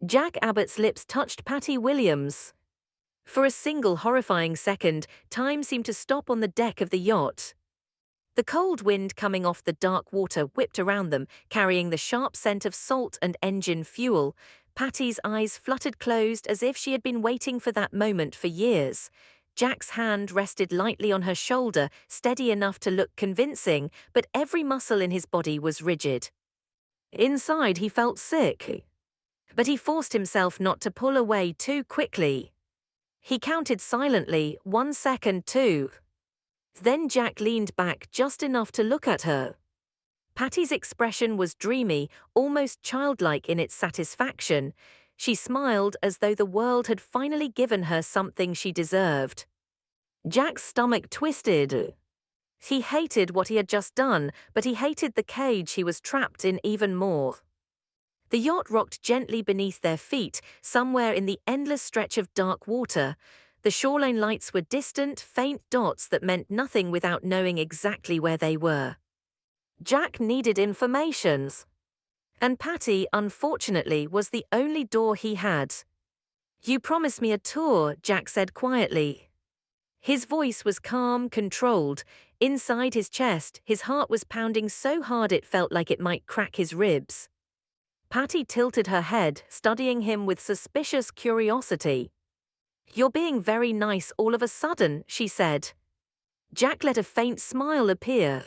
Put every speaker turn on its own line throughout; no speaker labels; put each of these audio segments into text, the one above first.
Jack Abbott's lips touched Patty Williams'. For a single horrifying second, time seemed to stop on the deck of the yacht. The cold wind coming off the dark water whipped around them, carrying the sharp scent of salt and engine fuel. Patty's eyes fluttered closed as if she had been waiting for that moment for years. Jack's hand rested lightly on her shoulder, steady enough to look convincing, but every muscle in his body was rigid. Inside, he felt sick. But he forced himself not to pull away too quickly. He counted silently, 1 second, 2. Then Jack leaned back just enough to look at her. Patty's expression was dreamy, almost childlike in its satisfaction. She smiled as though the world had finally given her something she deserved. Jack's stomach twisted. He hated what he had just done, but he hated the cage he was trapped in even more. The yacht rocked gently beneath their feet, somewhere in the endless stretch of dark water. The shoreline lights were distant, faint dots that meant nothing without knowing exactly where they were. Jack needed information. And Patty, unfortunately, was the only door he had. "You promised me a tour," Jack said quietly. His voice was calm, controlled. Inside his chest, his heart was pounding so hard it felt like it might crack his ribs. Patty tilted her head, studying him with suspicious curiosity. "You're being very nice all of a sudden," she said. Jack let a faint smile appear.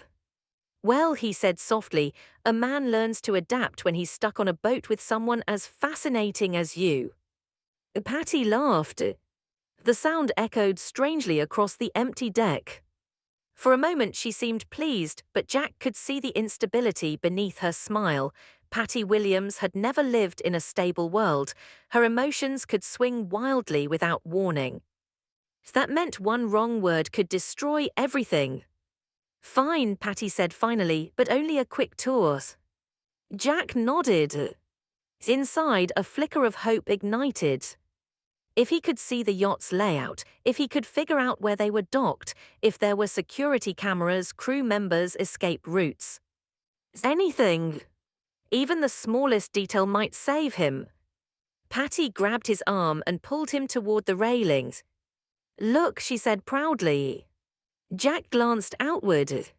"Well," he said softly, "a man learns to adapt when he's stuck on a boat with someone as fascinating as you." Patty laughed. The sound echoed strangely across the empty deck. For a moment she seemed pleased, but Jack could see the instability beneath her smile. Patty Williams had never lived in a stable world. Her emotions could swing wildly without warning. That meant one wrong word could destroy everything. "Fine," Patty said finally, "but only a quick tour." Jack nodded. Inside, a flicker of hope ignited. If he could see the yacht's layout, if he could figure out where they were docked, if there were security cameras, crew members, escape routes. Anything. Even the smallest detail might save him. Patty grabbed his arm and pulled him toward the railings. "Look," she said proudly. Jack glanced outward.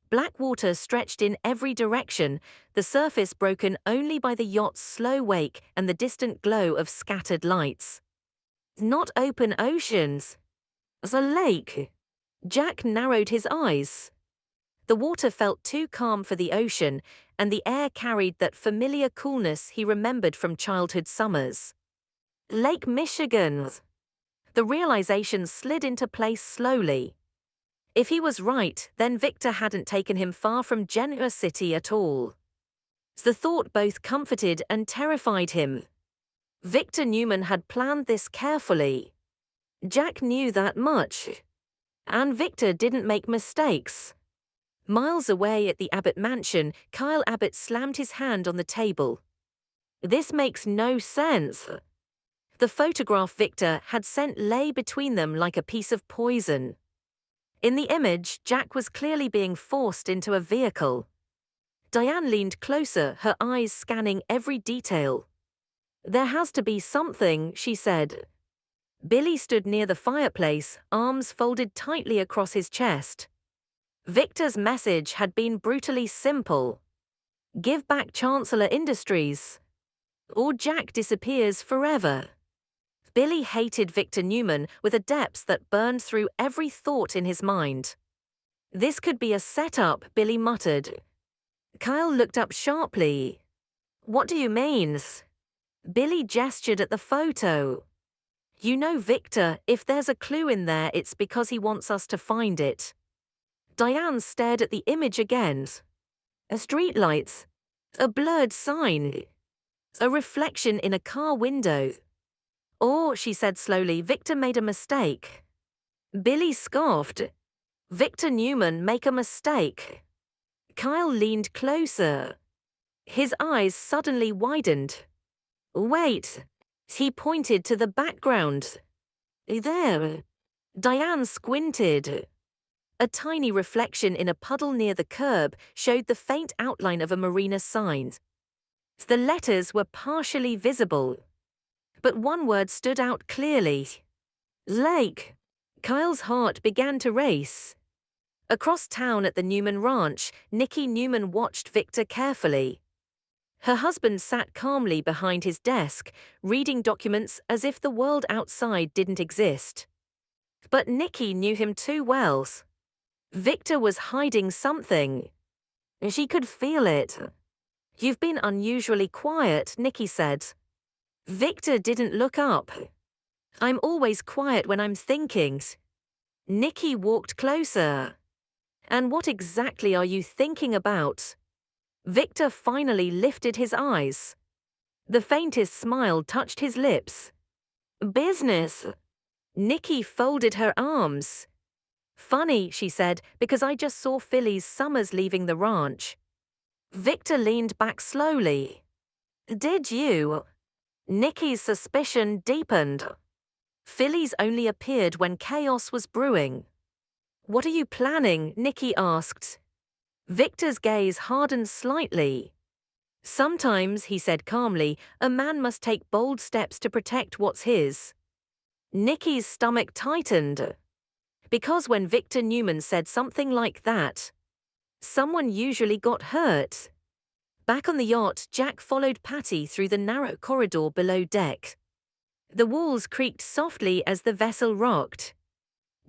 Black water stretched in every direction, the surface broken only by the yacht's slow wake and the distant glow of scattered lights. Not open oceans. A lake. Jack narrowed his eyes. The water felt too calm for the ocean, and the air carried that familiar coolness he remembered from childhood summers. Lake Michigan. The realization slid into place slowly. If he was right, then Victor hadn't taken him far from Genoa City at all. The thought both comforted and terrified him. Victor Newman had planned this carefully. Jack knew that much. And Victor didn't make mistakes. Miles away at the Abbott mansion, Kyle Abbott slammed his hand on the table. "This makes no sense." The photograph Victor had sent lay between them like a piece of poison. In the image, Jack was clearly being forced into a vehicle. Diane leaned closer, her eyes scanning every detail. "There has to be something," she said. Billy stood near the fireplace, arms folded tightly across his chest. Victor's message had been brutally simple. Give back Chancellor Industries, or Jack disappears forever. Billy hated Victor Newman with a depth that burned through every thought in his mind. "This could be a setup," Billy muttered. Kyle looked up sharply. "What do you mean?" Billy gestured at the photo. "You know Victor, if there's a clue in there it's because he wants us to find it." Diane stared at the image again. A streetlight. A blurred sign. A reflection in a car window. "Or," she said slowly, "Victor made a mistake." Billy scoffed. "Victor Newman make a mistake?" Kyle leaned closer. His eyes suddenly widened. "Wait." He pointed to the background. "There." Diane squinted. A tiny reflection in a puddle near the curb showed the faint outline of a marina sign. The letters were partially visible, but one word stood out clearly. Lake. Kyle's heart began to race. Across town at the Newman ranch, Nikki Newman watched Victor carefully. Her husband sat calmly behind his desk, reading documents as if the world outside didn't exist. But Nikki knew him too well. Victor was hiding something. She could feel it. "You've been unusually quiet," Nikki said. Victor didn't look up. "I'm always quiet when I'm thinking." Nikki walked closer. "And what exactly are you thinking about?" Victor finally lifted his eyes. The faintest smile touched his lips. "Business." Nikki folded her arms. "Funny," she said, "because I just saw Philly's Summers leaving the ranch." Victor leaned back slowly. "Did you?" Nikki's suspicion deepened. Philly's only appeared when chaos was brewing. "What are you planning?" Nikki asked. Victor's gaze hardened slightly. "Sometimes," he said calmly, "a man must take bold steps to protect what's his." Nikki's stomach tightened. Because when Victor Newman said something like that, someone usually got hurt. Back on the yacht, Jack followed Patty through the narrow corridor below deck. The walls creaked softly as the vessel rocked.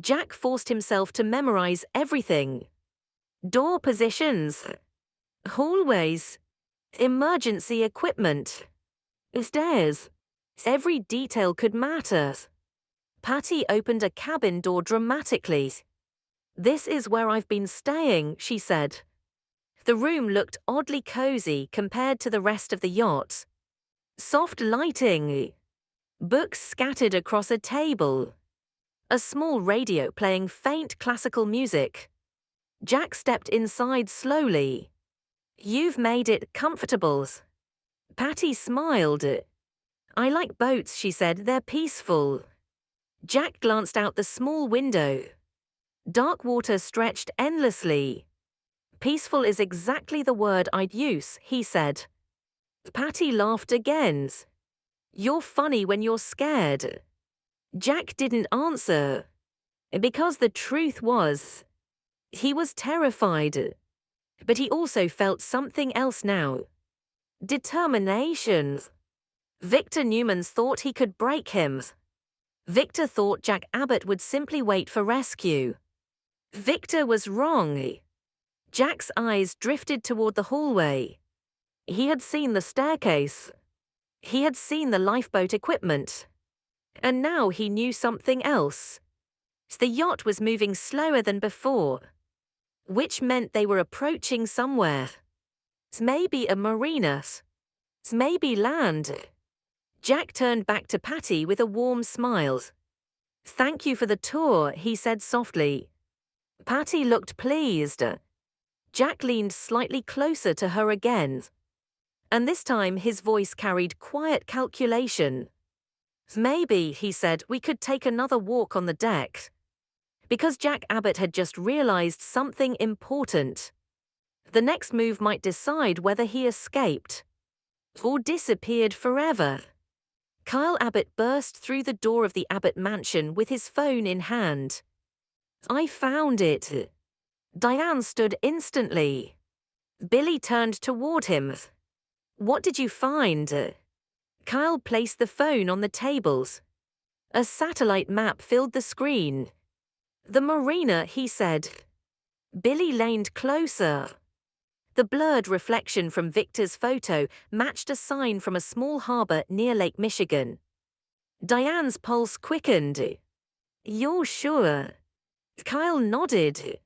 Jack forced himself to memorize everything. Door positions, hallways, emergency equipment, stairs. Every detail could matter. Patty opened a cabin door dramatically. "This is where I've been staying," she said. The room looked oddly cozy compared to the rest of the yacht. Soft lighting, books scattered across a table, a small radio playing faint classical music. Jack stepped inside slowly. "You've made it comfortable." Patty smiled. "I like boats," she said. "They're peaceful." Jack glanced out the small window. Dark water stretched endlessly. "Peaceful is exactly the word I'd use," he said. Patty laughed again. "You're funny when you're scared." Jack didn't answer. Because the truth was, he was terrified. But he also felt something else now. Determination. Victor Newman thought he could break him. Victor thought Jack Abbott would simply wait for rescue. Victor was wrong. Jack's eyes drifted toward the hallway. He had seen the staircase. He had seen the lifeboat equipment. And now he knew something else. The yacht was moving slower than before, which meant they were approaching somewhere. Maybe a marina. Maybe land. Jack turned back to Patty with a warm smile. "Thank you for the tour," he said softly. Patty looked pleased. Jack leaned slightly closer to her again. And this time his voice carried quiet calculation. "Maybe," he said, "we could take another walk on the deck." Because Jack Abbott had just realized something important. The next move might decide whether he escaped or disappeared forever. Kyle Abbott burst through the door of the Abbott mansion with his phone in hand. "I found it." Diane stood instantly. Billy turned toward him. "What did you find?" Kyle placed the phone on the tables. A satellite map filled the screen. "The marina," he said. Billy leaned closer. The blurred reflection from Victor's photo matched a sign from a small harbor near Lake Michigan. Diane's pulse quickened. "You're sure?" Kyle nodded.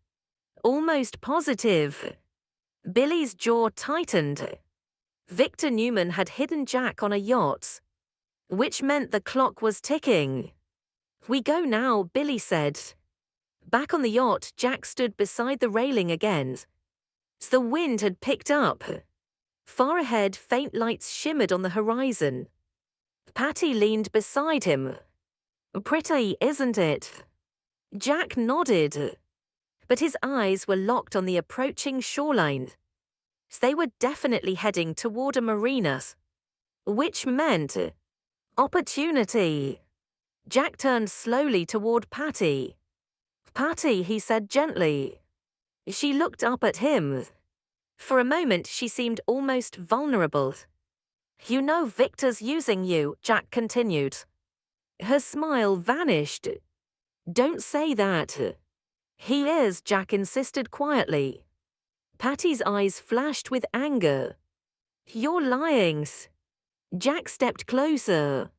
"Almost positive." Billy's jaw tightened. Victor Newman had hidden Jack on a yacht, which meant the clock was ticking. "We go now," Billy said. Back on the yacht, Jack stood beside the railing again. The wind had picked up. Far ahead, faint lights shimmered on the horizon. Patty leaned beside him. "Pretty, isn't it?" Jack nodded, but his eyes were locked on the approaching shoreline. They were definitely heading toward a marina, which meant opportunity. Jack turned slowly toward Patty. Patty, he said gently. She looked up at him. For a moment she seemed almost vulnerable. You know Victor's using you, Jack continued. Her smile vanished. Don't say that. He is, Jack insisted quietly. Patty's eyes flashed with anger. You're lying. Jack stepped closer.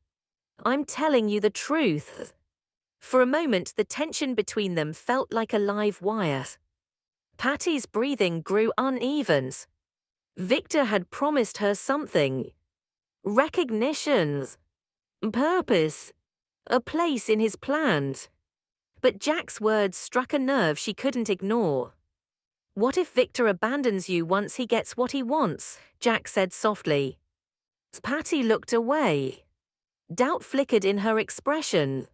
I'm telling you the truth. For a moment the tension between them felt like a live wire. Patty's breathing grew uneven. Victor had promised her something. Recognition. Purpose. A place in his plans. But Jack's words struck a nerve she couldn't ignore. What if Victor abandons you once he gets what he wants? Jack said softly. Patty looked away. Doubt flickered in her expression.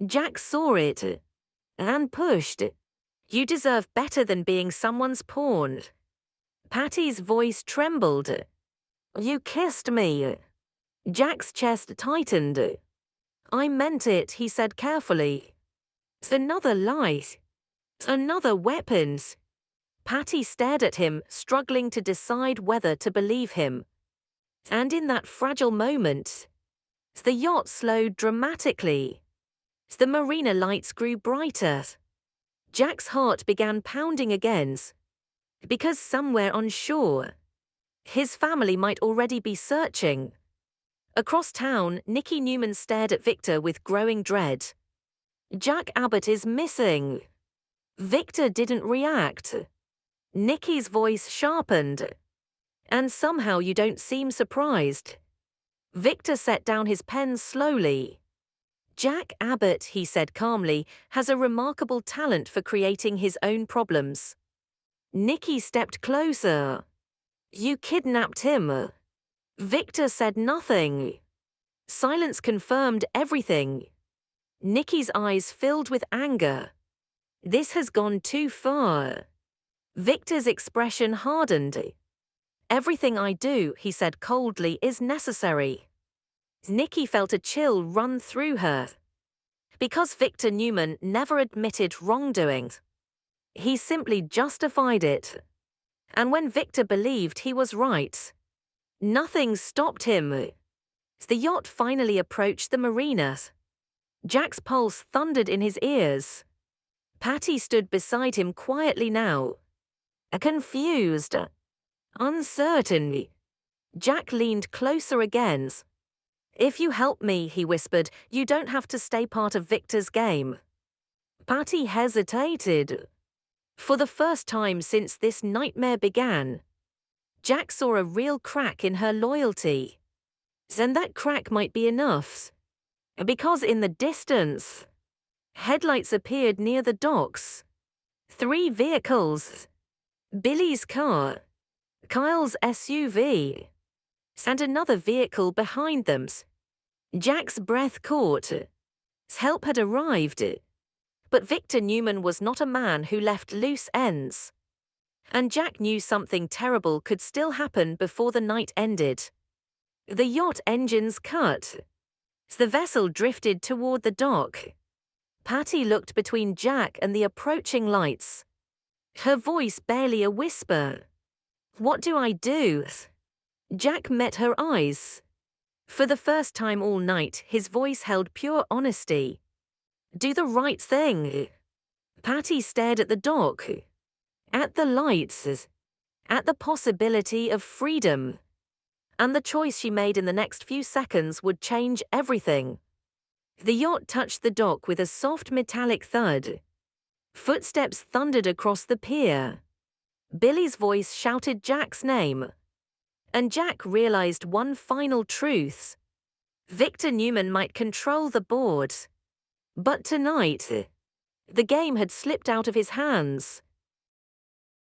Jack saw it. And pushed. You deserve better than being someone's pawn. Patty's voice trembled. You kissed me. Jack's chest tightened. I meant it, he said carefully. Another lie. Another weapon. Patty stared at him, struggling to decide whether to believe him. And in that fragile moment, the yacht slowed dramatically. The marina lights grew brighter. Jack's heart began pounding again. Because somewhere on shore, his family might already be searching. Across town, Nicky Newman stared at Victor with growing dread. Jack Abbott is missing. Victor didn't react. Nicky's voice sharpened. And somehow you don't seem surprised. Victor set down his pen slowly. Jack Abbott, he said calmly, has a remarkable talent for creating his own problems. Nicky stepped closer. You kidnapped him. Victor said nothing. Silence confirmed everything. Nicky's eyes filled with anger. This has gone too far. Victor's expression hardened. Everything I do, he said coldly, is necessary. Nicky felt a chill run through her. Because Victor Newman never admitted wrongdoing. He simply justified it. And when Victor believed he was right, nothing stopped him. The yacht finally approached the marina. Jack's pulse thundered in his ears. Patty stood beside him quietly now. Confused. Uncertain. Jack leaned closer again. If you help me, he whispered, you don't have to stay part of Victor's game. Patty hesitated. For the first time since this nightmare began, Jack saw a real crack in her loyalty. And that crack might be enough. Because in the distance, headlights appeared near the docks. 3 vehicles. Billy's car, Kyle's SUV, and another vehicle behind them. Jack's breath caught. Help had arrived. But Victor Newman was not a man who left loose ends. And Jack knew something terrible could still happen before the night ended. The yacht engines cut. The vessel drifted toward the dock. Patty looked between Jack and the approaching lights. Her voice barely a whisper. What do I do? Jack met her eyes. For the first time all night, his voice held pure honesty. Do the right thing. Patty stared at the dock, at the lights, at the possibility of freedom. And the choice she made in the next few seconds would change everything. The yacht touched the dock with a soft metallic thud. Footsteps thundered across the pier. Billy's voice shouted Jack's name. And Jack realized one final truth. Victor Newman might control the board. But tonight, the game had slipped out of his hands.